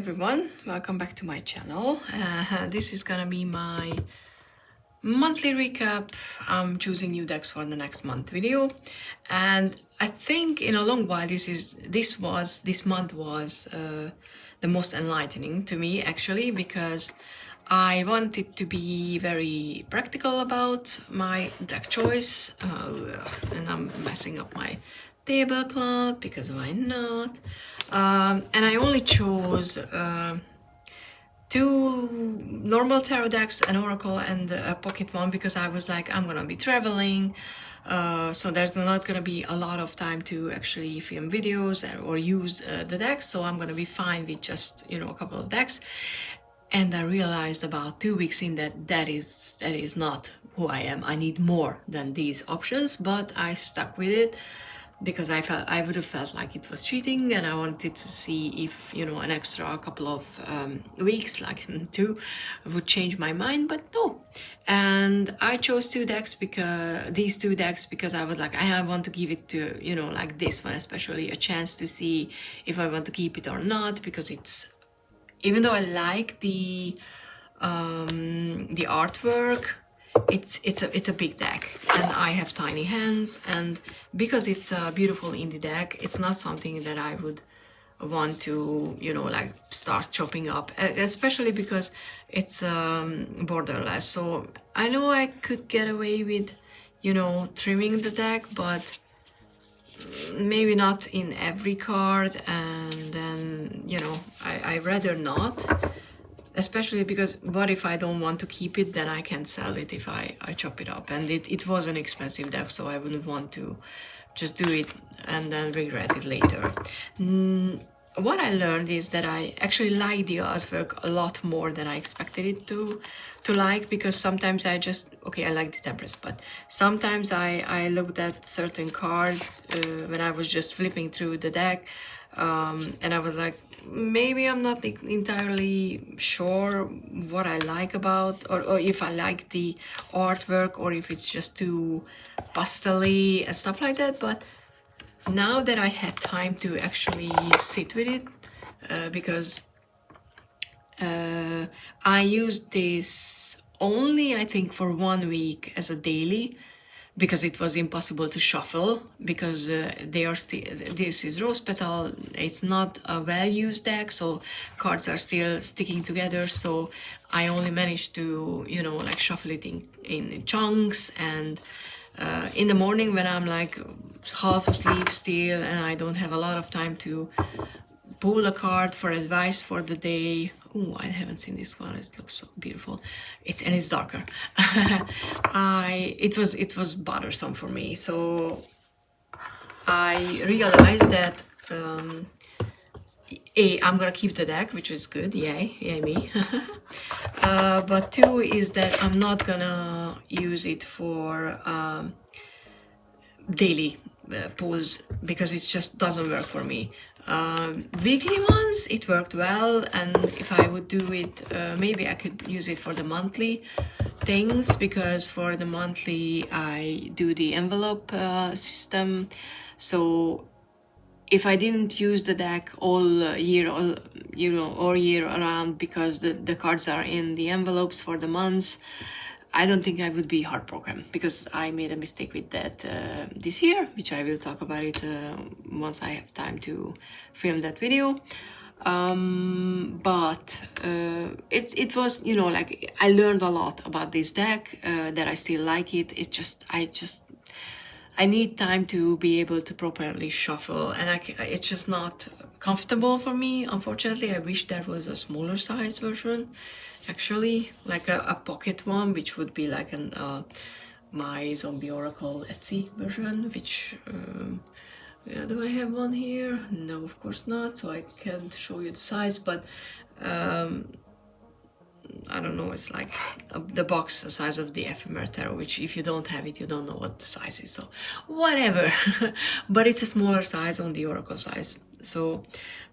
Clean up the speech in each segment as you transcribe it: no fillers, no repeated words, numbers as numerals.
everyone, welcome back to my channel. This is gonna be my monthly recap. I'm choosing new decks for the next month video, and I think in a long while this month was the most enlightening to me, actually, because I wanted to be very practical about my deck choice, and I'm messing up my tablecloth because why not? And I only chose two normal tarot decks, an oracle and a pocket one, because I was like, I'm gonna be traveling, so there's not gonna be a lot of time to actually film videos or use the decks, so I'm gonna be fine with just, you know, a couple of decks. And I realized about 2 weeks in that is not who I am. I need more than these options, but I stuck with it because I would have felt like it was cheating, and I wanted to see if, you know, an extra couple of weeks, like 2, would change my mind, but no. And I chose these two decks because I was like, I want to give it to, you know, like this one especially, a chance to see if I want to keep it or not, because it's, even though I like the artwork, it's a big deck, and I have tiny hands, and because it's a beautiful indie deck, it's not something that I would want to, you know, like start chopping up, especially because it's borderless. So I know I could get away with, you know, trimming the deck, but maybe not in every card, and then, you know, I rather not. Especially because what if I don't want to keep it, then I can sell it if I chop it up. And it was an expensive deck, so I wouldn't want to just do it and then regret it later. What I learned is that I actually like the artwork a lot more than I expected it to like, because sometimes I like the Temperance, but sometimes I looked at certain cards when I was just flipping through the deck, and I was like, maybe I'm not entirely sure what I like about, or if I like the artwork, or if it's just too pastel-y and stuff like that. But now that I had time to actually sit with it, because I used this only, I think, for 1 week as a daily, because it was impossible to shuffle, because this is rose petal, it's not a well-used deck, so cards are still sticking together, so I only managed to, you know, like shuffle it in chunks, and in the morning when I'm like half asleep still and I don't have a lot of time to pull a card for advice for the day. Oh, I haven't seen this one. It looks so beautiful. It's darker. It was bothersome for me. So I realized that I'm gonna keep the deck, which is good. Yay me. But 2 is that I'm not gonna use it for daily pulls, because it just doesn't work for me. Weekly ones, it worked well, and if I would do it, maybe I could use it for the monthly things, because for the monthly I do the envelope system. So if I didn't use the deck all year, or year around, because the cards are in the envelopes for the months, I don't think I would be heartbroken, because I made a mistake with that this year, which I will talk about it once I have time to film that video. But it was, you know, like, I learned a lot about this deck, that I still like it. I need time to be able to properly shuffle, and it's just not comfortable for me, unfortunately. I wish there was a smaller size version, actually, like a pocket one, which would be like my Zombie Oracle Etsy version, which do I have one here? No, of course not, so I can't show you the size, but I don't know, it's like the box size of the Ephemeral Tarot, which if you don't have it, you don't know what the size is, so whatever. But it's a smaller size on the Oracle size, so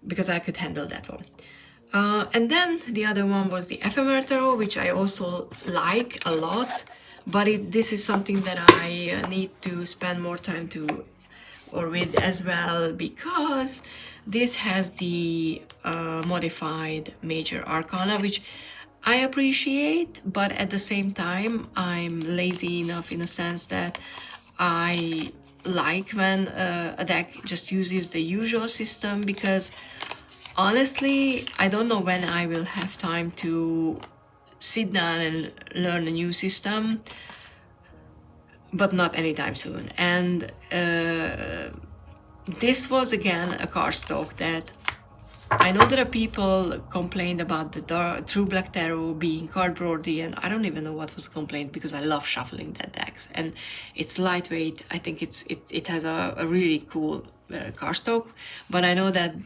because I could handle that one. And then the other one was the Ephemeral Tarot, which I also like a lot, but this is something that I need to spend more time with as well, because This has the modified major arcana, which I appreciate, but at the same time, I'm lazy enough in a sense that I like when a deck just uses the usual system, because honestly, I don't know when I will have time to sit down and learn a new system, but not anytime soon. And this was again a cardstock that I know there are people complained about the True Black Tarot being cardboardy, and I don't even know what was the complaint, because I love shuffling that decks, and it's lightweight. I think it has a really cool cardstock, but I know that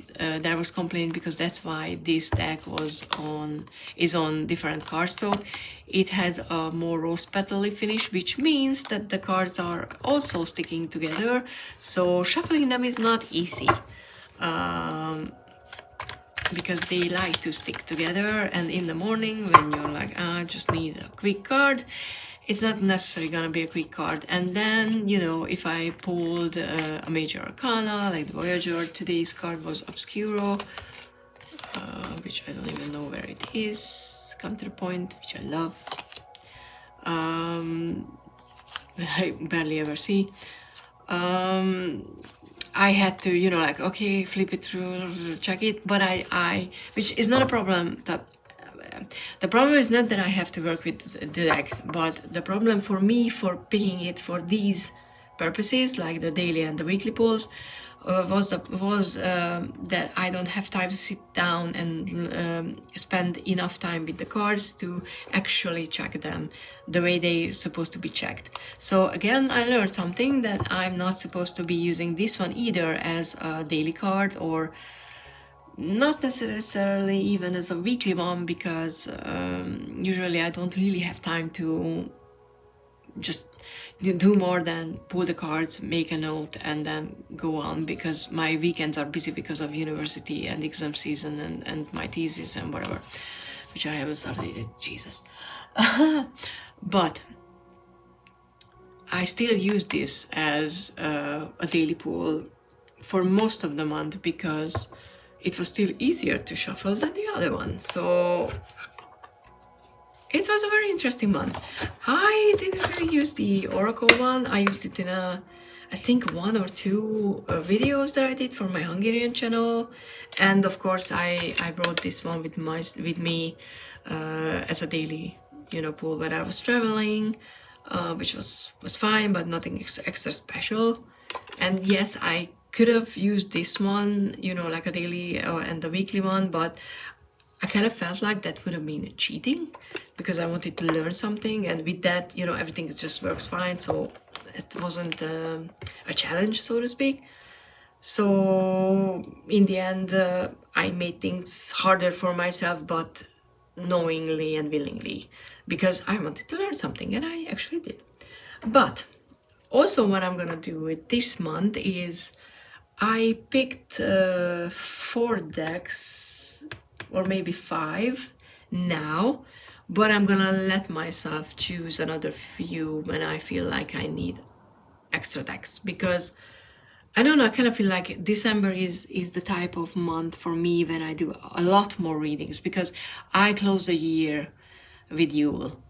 there was complaint because that's why this deck is on different cardstock. It has a more rose petally finish, which means that the cards are also sticking together, so shuffling them is not easy. Because they like to stick together, and in the morning when you're like, I just need a quick card, it's not necessarily gonna be a quick card. And then, you know, if I pulled a major arcana like the Voyager, today's card was Obscuro, which I don't even know where it is, Counterpoint, which I love, I barely ever see. I had to, you know, like, okay, flip it through, check it, but which is not a problem. That the problem is not that I have to work with the deck, but the problem for me for picking it for these purposes, like the daily and the weekly pulls, was that I don't have time to sit down and spend enough time with the cards to actually check them the way they're supposed to be checked. So again, I learned something, that I'm not supposed to be using this one either as a daily card, or not necessarily even as a weekly one, because usually I don't really have time to just do more than pull the cards, make a note, and then go on, because my weekends are busy because of university and exam season and my thesis and whatever, which I haven't started yet, Jesus. But I still use this as a daily pull for most of the month, because it was still easier to shuffle than the other one. So it was a very interesting one. I didn't really use the Oracle one. I used it in I think 1 or 2 videos that I did for my Hungarian channel. And of course, I brought this one with me as a daily, you know, pull when I was traveling, which was fine, but nothing extra special. And yes, I could have used this one, you know, like a daily and the weekly one, but I kind of felt like that would have been cheating, because I wanted to learn something, and with that, you know, everything just works fine, so it wasn't a challenge, so to speak. So in the end, I made things harder for myself, but knowingly and willingly, because I wanted to learn something, and I actually did. But also what I'm gonna do with this month is I picked 4 decks, or maybe 5 now, but I'm gonna let myself choose another few when I feel like I need extra decks, because I don't know, I kind of feel like December is the type of month for me when I do a lot more readings, because I close the year with Yule.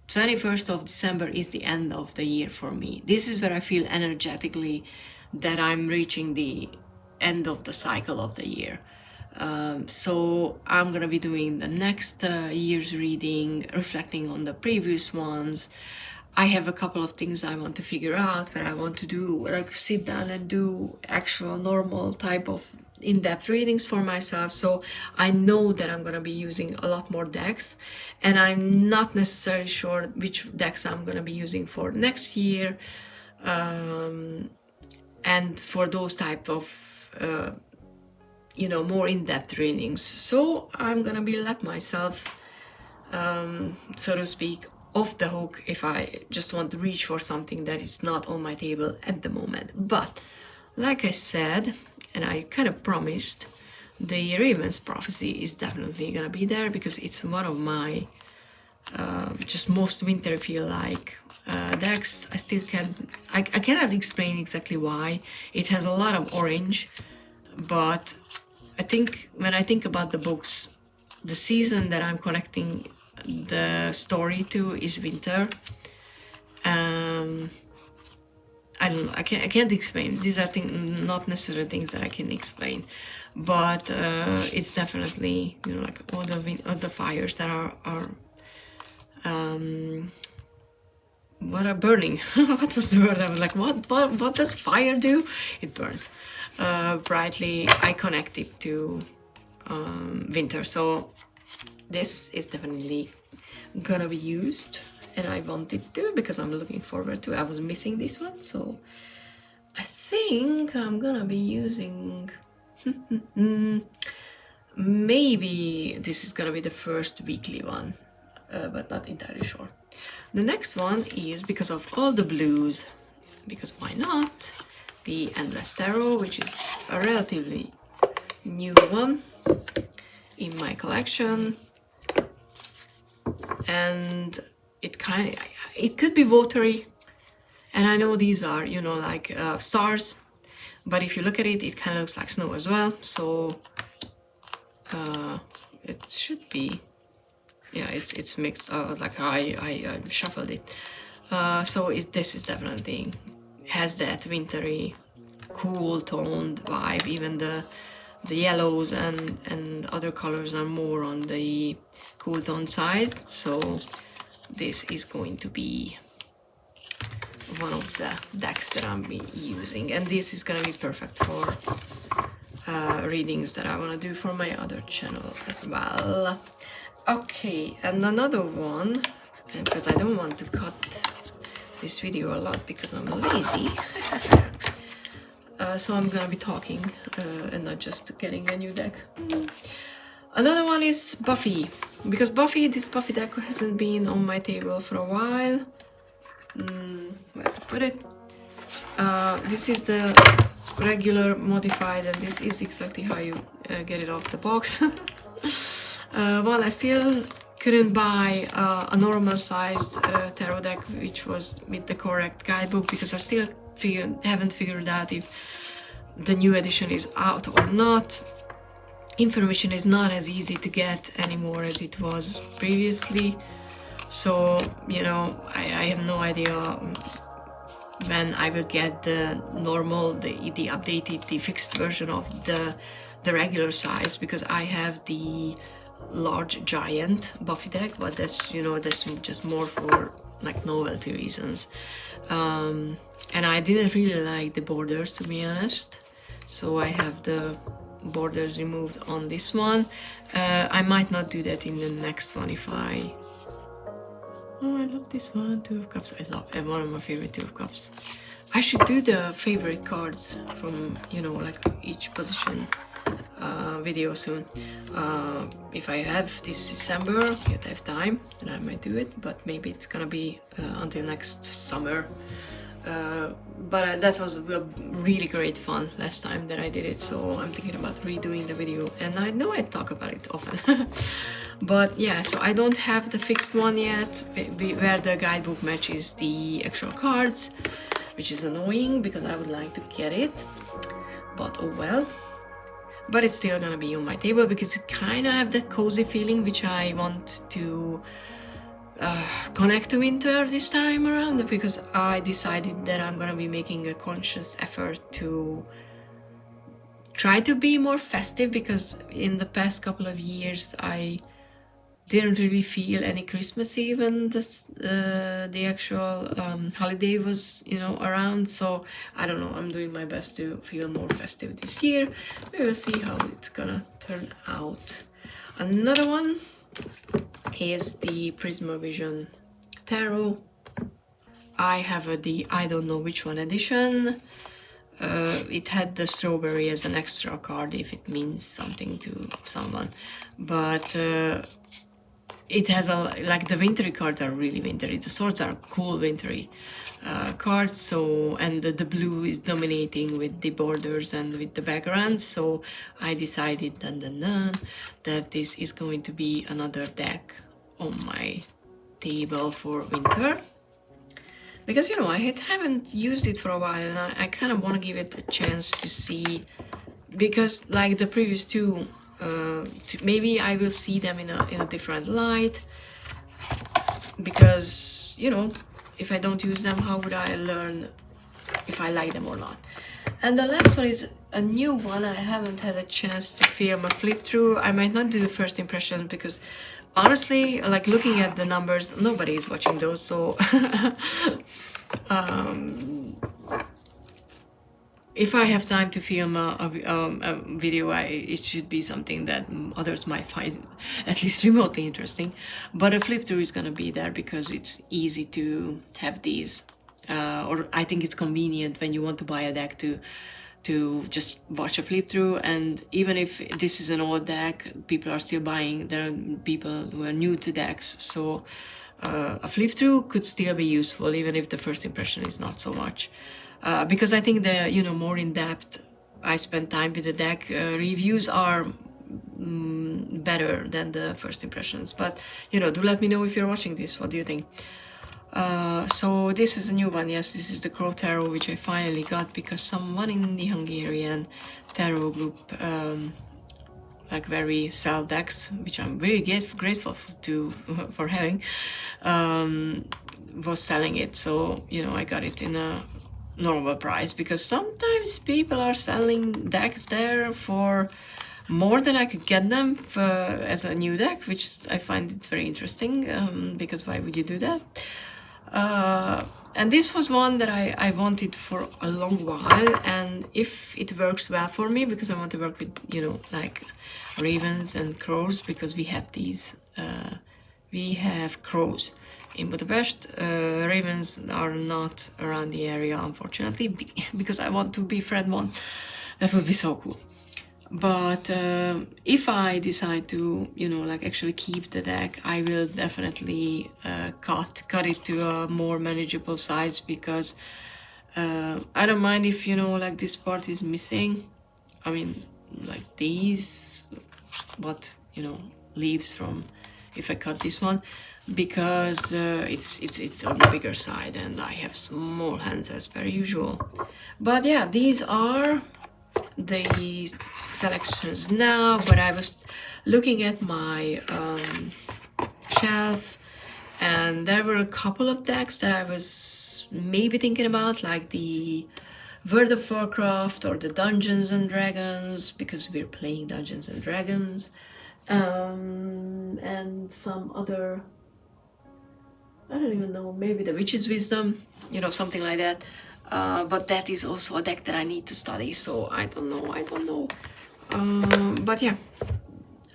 21st of December is the end of the year for me. This is where I feel energetically that I'm reaching the end of the cycle of the year. So I'm gonna be doing the next year's reading, reflecting on the previous ones. I have a couple of things I want to figure out, where I want to do, where I sit down and do actual normal type of in-depth readings for myself. So I know that I'm gonna be using a lot more decks, and I'm not necessarily sure which decks I'm gonna be using for next year, and for those type of you know, more in-depth readings. So I'm gonna be let myself, so to speak, off the hook if I just want to reach for something that is not on my table at the moment. But like I said, and I kind of promised, the Raven's Prophecy is definitely gonna be there, because it's one of my just most winter feel like decks. I still I cannot explain exactly why. It has a lot of orange, but I think when I think about the books, the season that I'm connecting the story to is winter. I don't know. I can't explain. These are not necessarily things that I can explain, but it's definitely, you know, like all the fires that are what are burning. What was the word? I was like, what does fire do? It burns brightly. I connect it to winter, so this is definitely gonna be used, and I wanted to because I'm looking forward to it. I was missing this one, so I think I'm gonna be using maybe this is gonna be the first weekly one, but not entirely sure. The next one is, because of all the blues, because why not, the Endless Tarot, which is a relatively new one in my collection, and it could be watery, and I know these are, you know, like stars, but if you look at it, it kind of looks like snow as well, so it should be, yeah, it's mixed. Like I shuffled it, so this is definitely has that wintry, cool toned vibe. Even the yellows and other colors are more on the cool tone side, so this is going to be one of the decks that I'm using, and this is gonna be perfect for readings that I want to do for my other channel as well. Okay, and another one, and because I don't want to cut this video a lot because I'm lazy, so I'm gonna be talking and not just getting a new deck. Another one is Buffy, because this Buffy deck hasn't been on my table for a while. Where to put it? This is the regular modified, and this is exactly how you get it off the box. Well, I still couldn't buy a normal sized tarot deck which was with the correct guidebook, because I still haven't figured out if the new edition is out or not. Information is not as easy to get anymore as it was previously, so you know, I have no idea when I will get the normal, the updated, the fixed version of the regular size, because I have the large giant Buffy deck, but that's, you know, that's just more for like novelty reasons, and I didn't really like the borders, to be honest, so I have the borders removed on this one. I might not do that in the next one if I... Oh, I love this one, Two of Cups. I love it, one of my favorite Two of Cups. I should do the favorite cards from, you know, like each position video soon. If I have this December, yet I have time, then I might do it, but maybe it's gonna be until next summer. But that was really great fun last time that I did it, so I'm thinking about redoing the video, and I know I talk about it often. But yeah, so I don't have the fixed one yet where the guidebook matches the actual cards, which is annoying because I would like to get it, but oh well. But it's still gonna be on my table because it kind of have that cozy feeling which I want to connect to winter this time around, because I decided that I'm gonna be making a conscious effort to try to be more festive, because in the past couple of years I didn't really feel any Christmassy when the actual holiday was, you know, around. So I don't know, I'm doing my best to feel more festive this year. We will see how it's gonna turn out. Another one is the Prismavision Tarot. I have the I don't know which one edition. It had the strawberry as an extra card if it means something to someone, but it has like the wintry cards are really wintry. The swords are cool wintry cards. So, and the blue is dominating with the borders and with the backgrounds. So I decided that this is going to be another deck on my table for winter. Because, you know, I haven't used it for a while, and I kind of want to give it a chance to see because like the previous two, maybe I will see them in a different light, because you know, if I don't use them, how would I learn if I like them or not? And the last one is a new one. I haven't had a chance to film a flip through. I might not do the first impressions because honestly, like looking at the numbers, nobody is watching those, so if I have time to film a video, it should be something that others might find at least remotely interesting. But a flip through is going to be there because it's easy to have these, or I think it's convenient when you want to buy a deck to just watch a flip through. And even if this is an old deck, people are still buying. There are people who are new to decks, so a flip through could still be useful, even if the first impression is not so much. Because I think the, you know, more in depth I spend time with the deck, reviews are better than the first impressions. But you know, do let me know if you're watching this. What do you think? So this is a new one. Yes, this is the Crow Tarot, which I finally got because someone in the Hungarian tarot group, like very sell decks, which I'm very grateful for having, was selling it. So you know, I got it in a normal price, because sometimes people are selling decks there for more than I could get them for, as a new deck, which I find it very interesting, because why would you do that? And this was one that I wanted for a long while, and if it works well for me, because I want to work with, you know, like ravens and crows, because we have these, we have crows in Budapest. Ravens are not around the area, unfortunately, because I want to befriend one. That would be so cool. But if I decide to, you know, like actually keep the deck, I will definitely cut it to a more manageable size, because I don't mind if, you know, like this part is missing. I mean, like these, what, you know, leaves from if I cut this one, because it's on the bigger side and I have small hands as per usual. But yeah, these are the selections now. But I was looking at my shelf, and there were a couple of decks that I was maybe thinking about, like the World of Warcraft or the Dungeons and Dragons, because we're playing Dungeons and Dragons, and some other, I don't even know, maybe the Witch's Wisdom, you know, something like that. But that is also a deck that I need to study, so I don't know. But yeah,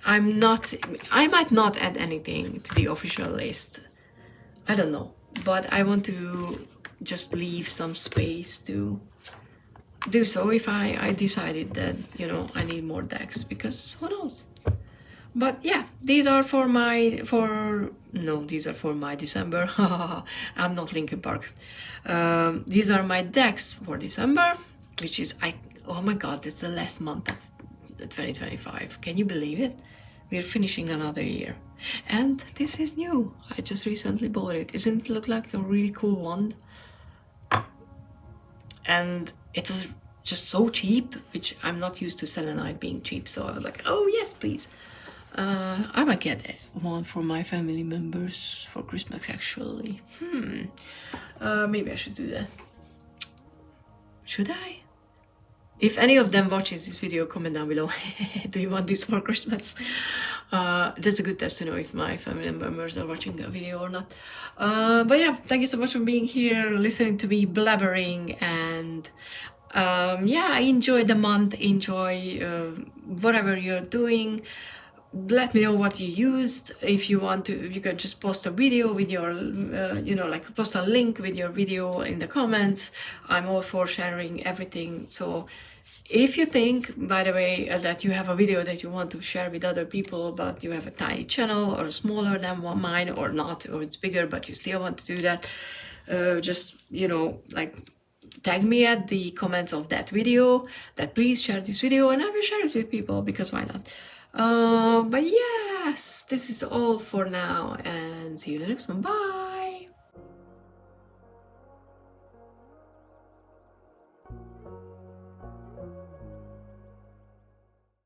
I might not add anything to the official list. I don't know, but I want to just leave some space to do so if I decided that, you know, I need more decks, because who knows. But yeah, these are for my December. I'm not Linkin Park. These are my decks for December, which is, oh my god, it's the last month of 2025. Can you believe it? We're finishing another year. And this is new. I just recently bought it. Doesn't it look like a really cool wand? And it was just so cheap, which I'm not used to selenite being cheap. So I was like, oh yes, please. I might get one for my family members for Christmas, actually. Maybe I should do that. Should I? If any of them watches this video, comment down below. Do you want this for Christmas? That's a good test to know if my family members are watching the video or not. But yeah, thank you so much for being here, listening to me blabbering, and yeah, enjoy the month, enjoy whatever you're doing. Let me know what you used. If you want to, you can just post a video with your, you know, like post a link with your video in the comments. I'm all for sharing everything. So if you think, by the way, that you have a video that you want to share with other people, but you have a tiny channel or smaller than mine, or not, or it's bigger, but you still want to do that, just, you know, like tag me at the comments of that video, that please share this video, and I will share it with people, because why not? But yes, this is all for now, and see you in the next one. Bye.